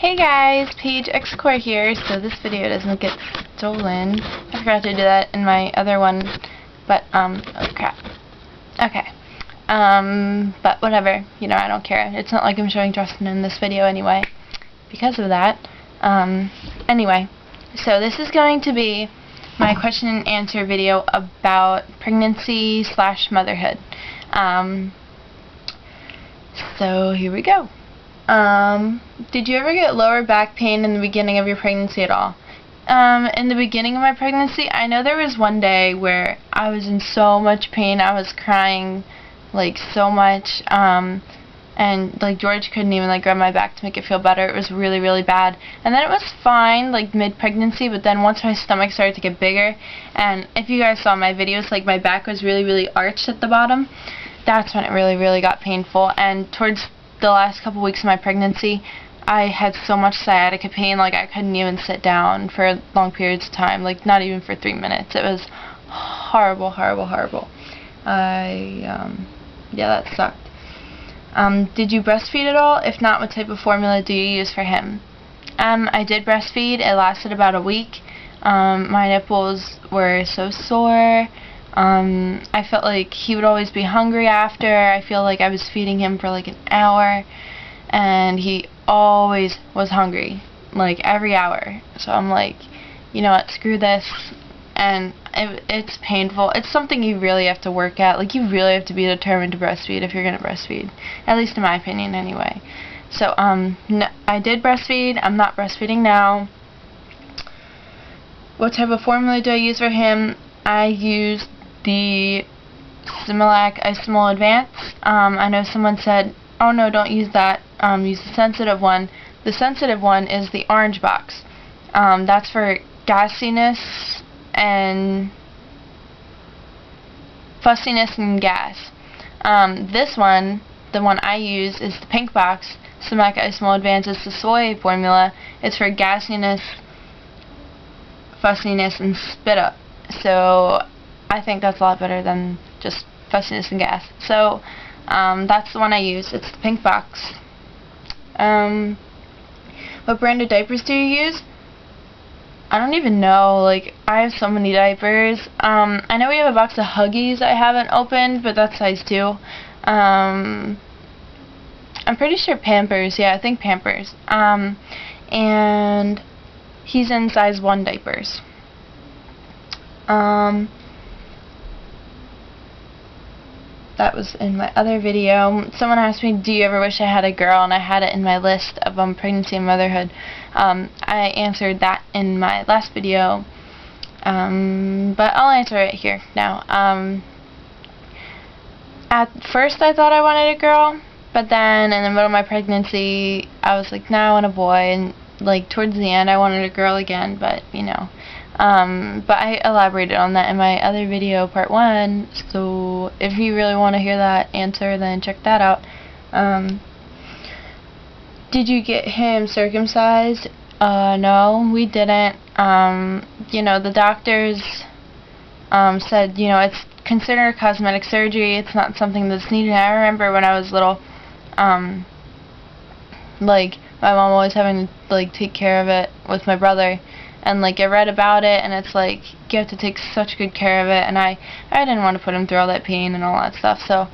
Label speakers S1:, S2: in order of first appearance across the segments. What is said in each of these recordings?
S1: Hey guys, Paigexcore here. So this video doesn't get stolen. I forgot to do that in my other one, but oh crap. Okay. But whatever. You know, I don't care. It's not like I'm showing Justin in this video anyway. Because of that. Anyway, so this is going to be my question and answer video about pregnancy / motherhood. So here we go. Did you ever get lower back pain in the beginning of your pregnancy at all? In the beginning of my pregnancy, I know there was one day where I was in so much pain. I was crying, like, so much, and, like, George couldn't even, like, grab my back to make it feel better. It was really, really bad. And then it was fine, like, mid-pregnancy, but then once my stomach started to get bigger, and if you guys saw my videos, like, my back was really, really arched at the bottom. That's when it really, really got painful. And towards the last couple weeks of my pregnancy, I had so much sciatica pain, like I couldn't even sit down for long periods of time, like not even for 3 minutes. It was horrible, horrible, horrible. Yeah, that sucked. Did you breastfeed at all? If not, what type of formula do you use for him? I did breastfeed. It lasted about a week. My nipples were so sore. I felt like he would always be hungry after. I feel like I was feeding him for like an hour, and he always was hungry, like every hour. So I'm like, you know what, screw this. And it's painful. It's something you really have to work at. Like, you really have to be determined to breastfeed if you're going to breastfeed. At least in my opinion, anyway. So, no, I did breastfeed. I'm not breastfeeding now. What type of formula do I use for him? I use the Similac Isomol Advanced. I know someone said, oh no, don't use that, use the sensitive one. The sensitive one is the orange box. That's for gassiness and fussiness and gas. This one, the one I use, is the pink box. Similac Isomol Advanced is the soy formula. It's for gassiness, fussiness, and spit up. So I think that's a lot better than just fussiness and gas. So that's the one I use. It's the pink box. What brand of diapers do you use? I don't even know. Like, I have so many diapers. I know we have a box of Huggies I haven't opened, but that's size 2. I'm pretty sure Pampers. Yeah, I think Pampers. And he's in size 1 diapers. That was in my other video. Someone asked me, do you ever wish I had a girl? And I had it in my list of pregnancy and motherhood. I answered that in my last video, but I'll answer it here now. At first I thought I wanted a girl, but then in the middle of my pregnancy I was like, no, I want a boy. And like towards the end I wanted a girl again, but you know. But I elaborated on that in my other video, part 1, so if you really want to hear that answer, then check that out. Did you get him circumcised? No, we didn't. You know, the doctors said, you know, it's considered cosmetic surgery, it's not something that's needed. I remember when I was little, like, my mom always having to, like, take care of it with my brother. And like I read about it, and it's like you have to take such good care of it, and I didn't want to put him through all that pain and all that stuff. So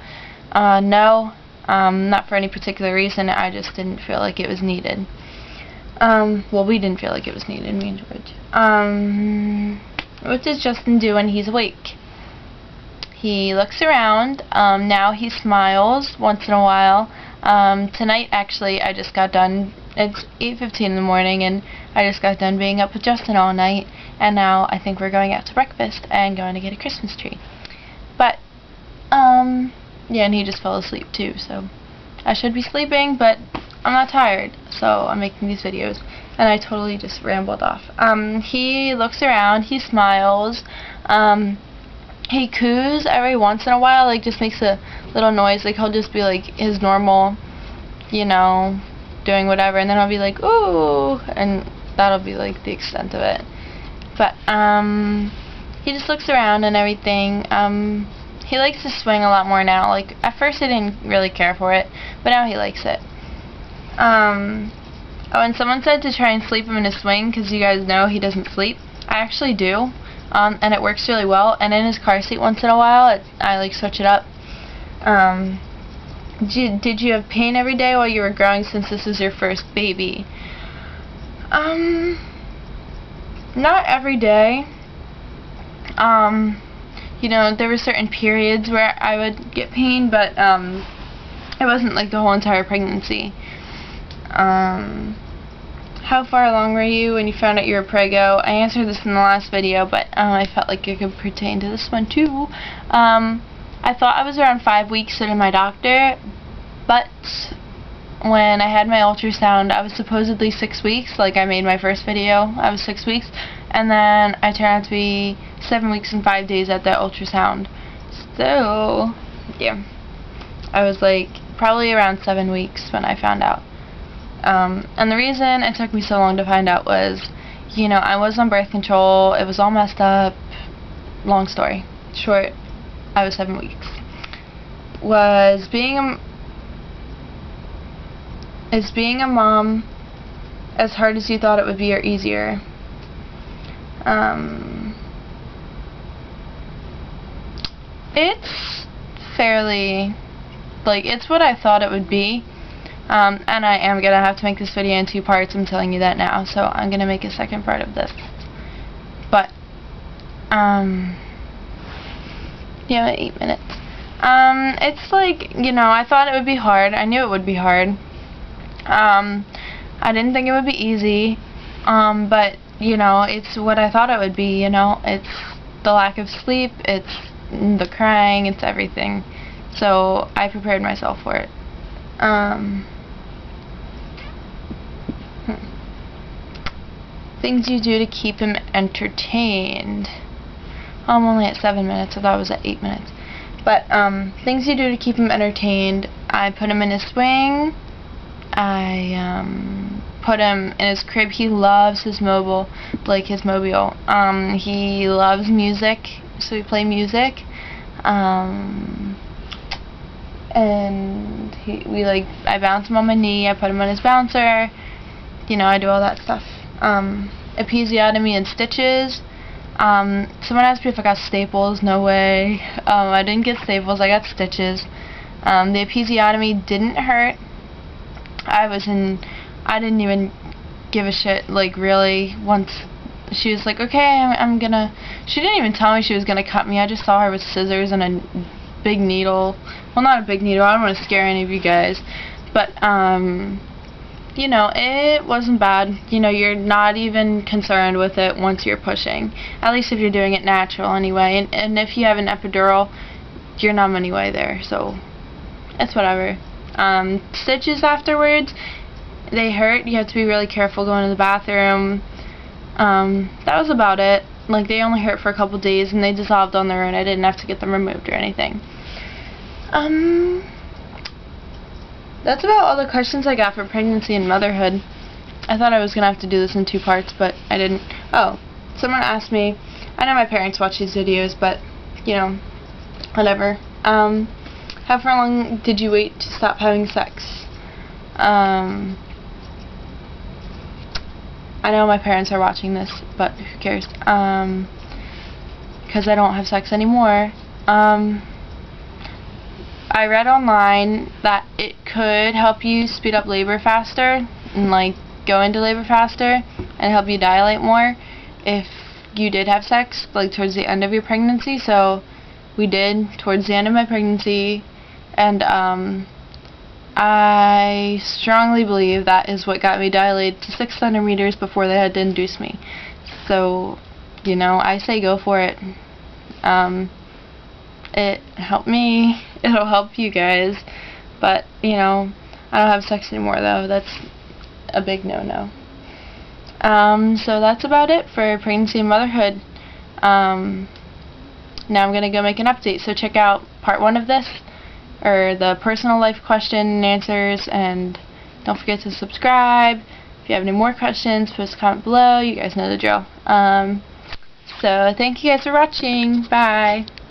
S1: no, not for any particular reason. I just didn't feel like it was needed. Well, we didn't feel like it was needed, me and George. What does Justin do when he's awake? He looks around. Now he smiles once in a while. Tonight, actually, I just got done. It's 8:15 in the morning, and I just got done being up with Justin all night, and now I think we're going out to breakfast and going to get a Christmas tree. But, yeah, and he just fell asleep too, so I should be sleeping, but I'm not tired, so I'm making these videos, and I totally just rambled off. He looks around, he smiles, he coos every once in a while, like just makes a little noise, like he'll just be like his normal, you know, doing whatever, and then I'll be like, ooh, and that'll be like the extent of it. But he just looks around and everything. He likes to swing a lot more now. Like at first he didn't really care for it, but now he likes it. Oh, and someone said to try and sleep him in a swing because you guys know he doesn't sleep. I actually do, and it works really well. And in his car seat once in a while, I like switch it up. Did you have pain every day while you were growing since this was your first baby? Not every day. You know, there were certain periods where I would get pain, but it wasn't like the whole entire pregnancy. How far along were you when you found out you were preggo? I answered this in the last video, but I felt like it could pertain to this one too. I thought I was around 5 weeks, so did my doctor, but when I had my ultrasound, I was supposedly 6 weeks. Like, I made my first video, I was 6 weeks, and then I turned out to be 7 weeks and 5 days at the ultrasound. So, yeah, I was like probably around 7 weeks when I found out. And the reason it took me so long to find out was, you know, I was on birth control, it was all messed up. Long story short, I was 7 weeks. Is being a mom as hard as you thought it would be, or easier? It's fairly, like, it's what I thought it would be. And I am gonna have to make this video in 2 parts, I'm telling you that now, so I'm gonna make a second part of this. But, yeah, 8 minutes. It's like, you know, I thought it would be hard, I knew it would be hard. I didn't think it would be easy, but, you know, it's what I thought it would be, you know, it's the lack of sleep, it's the crying, it's everything, so I prepared myself for it. Things you do to keep him entertained. I'm only at 7 minutes, I thought I was at 8 minutes. But, things you do to keep him entertained. I put him in a swing. I, put him in his crib. He loves his mobile, like his mobile. He loves music, so we play music. And I bounce him on my knee, I put him on his bouncer. You know, I do all that stuff. Episiotomy and stitches. Someone asked me if I got staples. No way. I didn't get staples, I got stitches. The episiotomy didn't hurt. I didn't even give a shit, like, really. Once she was like, okay, she didn't even tell me she was gonna cut me. I just saw her with scissors and a big needle. Well, not a big needle, I don't want to scare any of you guys. But, you know, it wasn't bad. You know, you're not even concerned with it once you're pushing. At least if you're doing it natural anyway. And if you have an epidural, you're numb anyway there. So, it's whatever. Stitches afterwards, they hurt. You have to be really careful going to the bathroom. That was about it. Like, they only hurt for a couple days and they dissolved on their own. I didn't have to get them removed or anything. That's about all the questions I got for pregnancy and motherhood. I thought I was going to have to do this in 2 parts, but I didn't. Oh, someone asked me, I know my parents watch these videos, but, you know, whatever. How far long did you wait to stop having sex? I know my parents are watching this, but who cares? Because I don't have sex anymore. I read online that it could help you speed up labor faster and, like, go into labor faster and help you dilate more if you did have sex, like, towards the end of your pregnancy. So we did towards the end of my pregnancy, and I strongly believe that is what got me dilated to 6 centimeters before they had to induce me. So, you know, I say go for it. It helped me, it'll help you guys, but, you know, I don't have sex anymore, though. That's a big no-no. So that's about it for pregnancy and motherhood. Now I'm going to go make an update, so check out part 1 of this, or the personal life question and answers, and don't forget to subscribe. If you have any more questions, post a comment below. You guys know the drill. So thank you guys for watching. Bye.